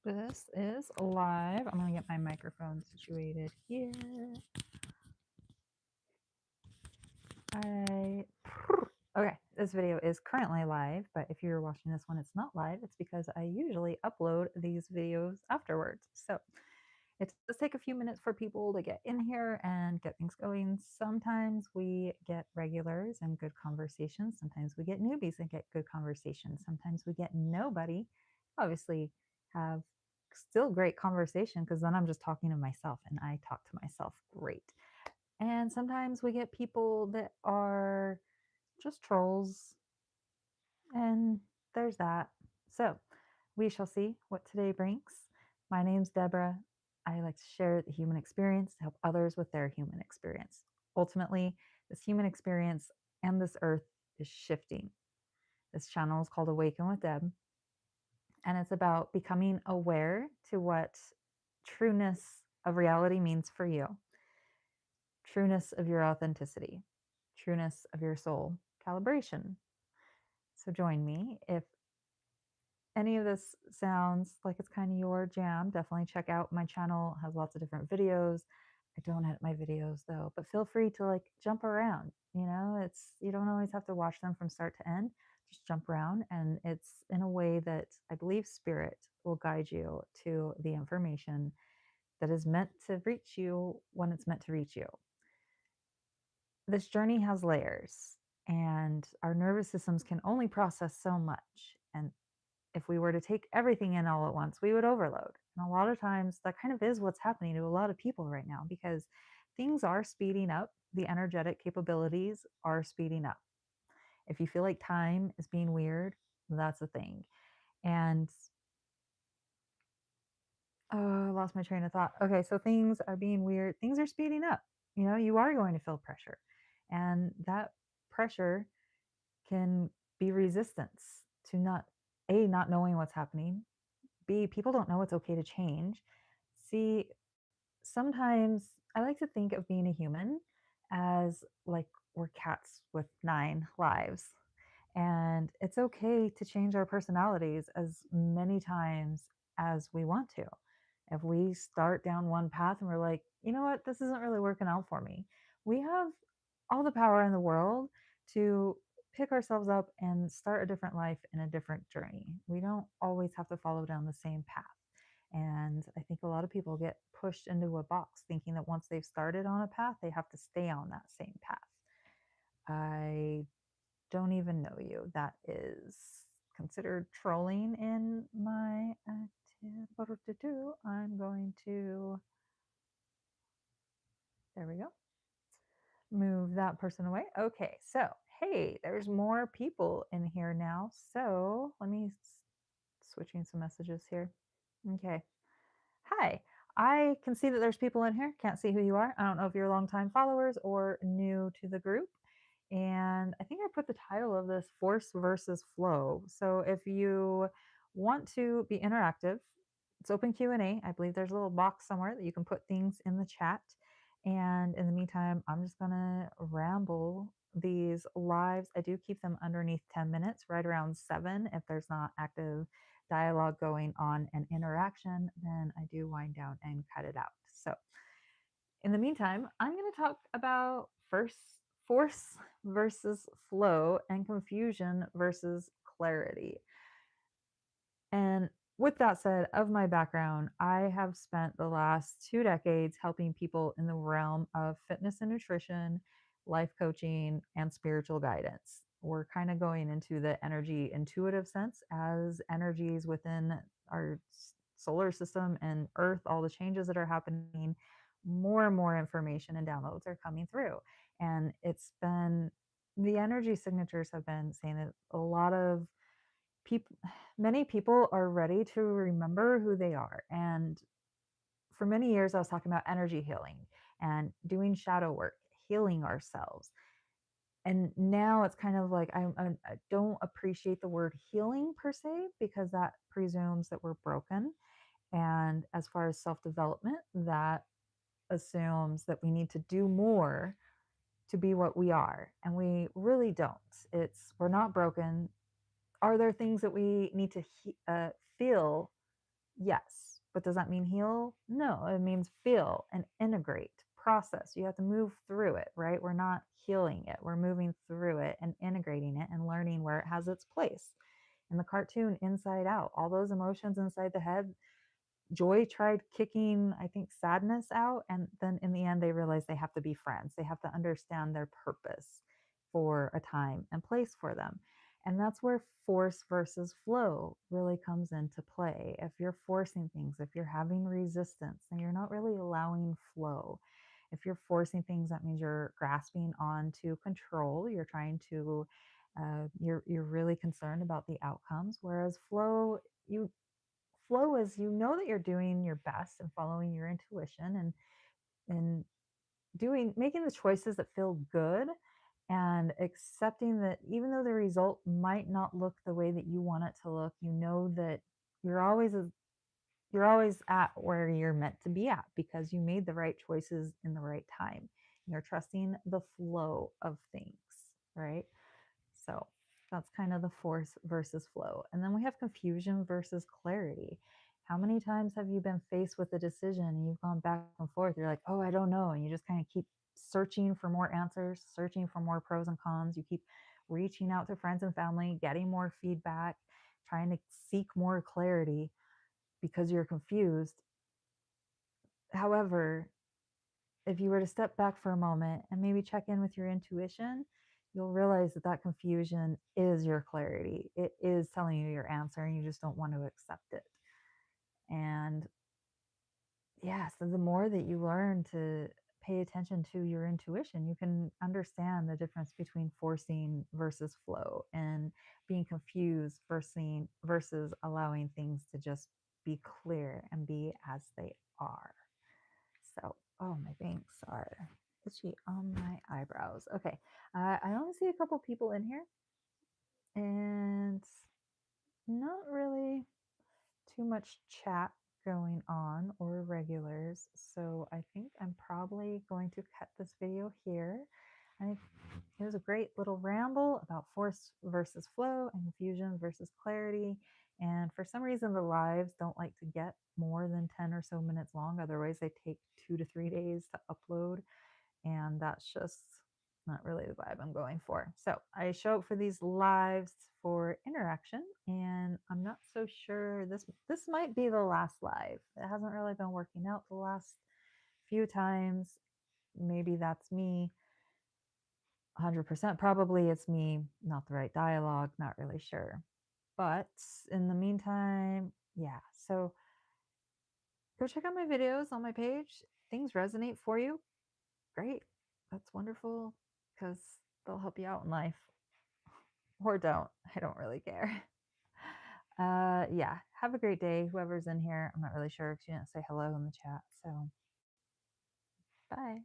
This is live. I'm going to get my microphone situated here. Okay, this video is currently live, but if you're watching this when it's not live, it's because I usually upload these videos afterwards. So it does take a few minutes for people to get in here and get things going. Sometimes we get regulars and good conversations. Sometimes we get newbies and get good conversations. Sometimes we get nobody. Obviously, have still great conversation because then I'm just talking to myself and I talk to myself great. And sometimes we get people that are just trolls, and there's that. So we shall see what today brings. My name's Deborah. I like to share the human experience to help others with their human experience. Ultimately, this human experience and this earth is shifting. This channel is called Awaken with Debb, and it's about becoming aware to what trueness of reality means for you, trueness of your authenticity, trueness of your soul calibration. So join me. If any of this sounds like it's kind of your jam, definitely check out my channel. It has lots of different videos. I don't edit my videos though, but feel free to like jump around. It's you don't always have to watch them from start to end. Just jump around, and it's in a way that I believe spirit will guide you to the information that is meant to reach you when it's meant to reach you. This journey has layers, and our nervous systems can only process so much. And if we were to take everything in all at once, we would overload. And a lot of times that kind of is what's happening to a lot of people right now because things are speeding up. The energetic capabilities are speeding up. If you feel like time is being weird, that's a thing. And I lost my train of thought. Okay, so things are being weird. Things are speeding up. You are going to feel pressure. And that pressure can be resistance to not knowing what's happening. B, people don't know it's okay to change. C, sometimes I like to think of being a human as like we're cats with 9 lives. And it's okay to change our personalities as many times as we want to. If we start down one path and we're like, you know what, this isn't really working out for me, we have all the power in the world to pick ourselves up and start a different life in a different journey. We don't always have to follow down the same path. And I think a lot of people get pushed into a box thinking that once they've started on a path, they have to stay on that same path. I don't even know you. That is considered trolling in my active. What to do? I'm going to, there we go, move that person away. Okay, so hey, there's more people in here now. So let me switching some messages here. Okay. Hi. I can see that there's people in here. Can't see who you are. I don't know if you're longtime followers or new to the group. And I think I put the title of this Force versus Flow. So if you want to be interactive, it's open Q&A. I believe there's a little box somewhere that you can put things in the chat. And in the meantime, I'm just going to ramble these lives. I do keep them underneath 10 minutes, right around 7. If there's not active dialogue going on and interaction, then I do wind down and cut it out. So in the meantime, I'm going to talk about first force versus flow and confusion versus clarity. And with that said, of my background, I have spent the last 2 decades helping people in the realm of fitness and nutrition, life coaching, and spiritual guidance. We're kind of going into the energy intuitive sense as energies within our solar system and earth, all the changes that are happening, more and more information and downloads are coming through. And it's been, the energy signatures have been saying that a lot of people, many people are ready to remember who they are. And for many years, I was talking about energy healing and doing shadow work, healing ourselves. And now it's kind of like I don't appreciate the word healing per se, because that presumes that we're broken. And as far as self development, that assumes that we need to do more to be what we are. And we really don't. We're not broken. Are there things that we need to feel Yes. But does that mean heal? No, it means feel and integrate, process. You have to move through it, right? We're not healing it. We're moving through it and integrating it and learning where it has its place. In the cartoon, Inside Out, all those emotions inside the head, Joy tried kicking, I think, sadness out. And then in the end, they realize they have to be friends. They have to understand their purpose for a time and place for them. And that's where force versus flow really comes into play. If you're forcing things, if you're having resistance, then you're not really allowing flow. If you're forcing things, that means you're grasping on to control. You're trying to, you're really concerned about the outcomes. Whereas flow is, you know, that you're doing your best and following your intuition and doing, making the choices that feel good, and accepting that even though the result might not look the way that you want it to look, you know that you're always you're always at where you're meant to be at because you made the right choices in the right time. You're trusting the flow of things, right? So that's kind of the force versus flow. And then we have confusion versus clarity. How many times have you been faced with a decision and you've gone back and forth? You're like, oh, I don't know. And you just kind of keep searching for more answers, searching for more pros and cons. You keep reaching out to friends and family, getting more feedback, trying to seek more clarity because you're confused. However, if you were to step back for a moment and maybe check in with your intuition, you'll realize that that confusion is your clarity. It is telling you your answer and you just don't want to accept it. And yeah, so the more that you learn to pay attention to your intuition, you can understand the difference between forcing versus flow and being confused versus allowing things to just be clear and be as they are. So, oh, my banks are itchy on my eyebrows. Okay, I only see a couple people in here, and not really too much chat going on or regulars. So I think I'm probably going to cut this video here. I think it was a great little ramble about force versus flow and confusion versus clarity. And for some reason, the lives don't like to get more than 10 or so minutes long. Otherwise, they take 2 to 3 days to upload. And that's just not really the vibe I'm going for. So I show up for these lives for interaction, and I'm not so sure this might be the last live. It hasn't really been working out the last few times. Maybe that's me. 100% probably it's me, not the right dialogue, not really sure. But in the meantime, yeah. So go check out my videos on my page. Things resonate for you. Great. That's wonderful because they'll help you out in life, or don't. I don't really care. Yeah. Have a great day. Whoever's in here, I'm not really sure because you didn't say hello in the chat. So bye.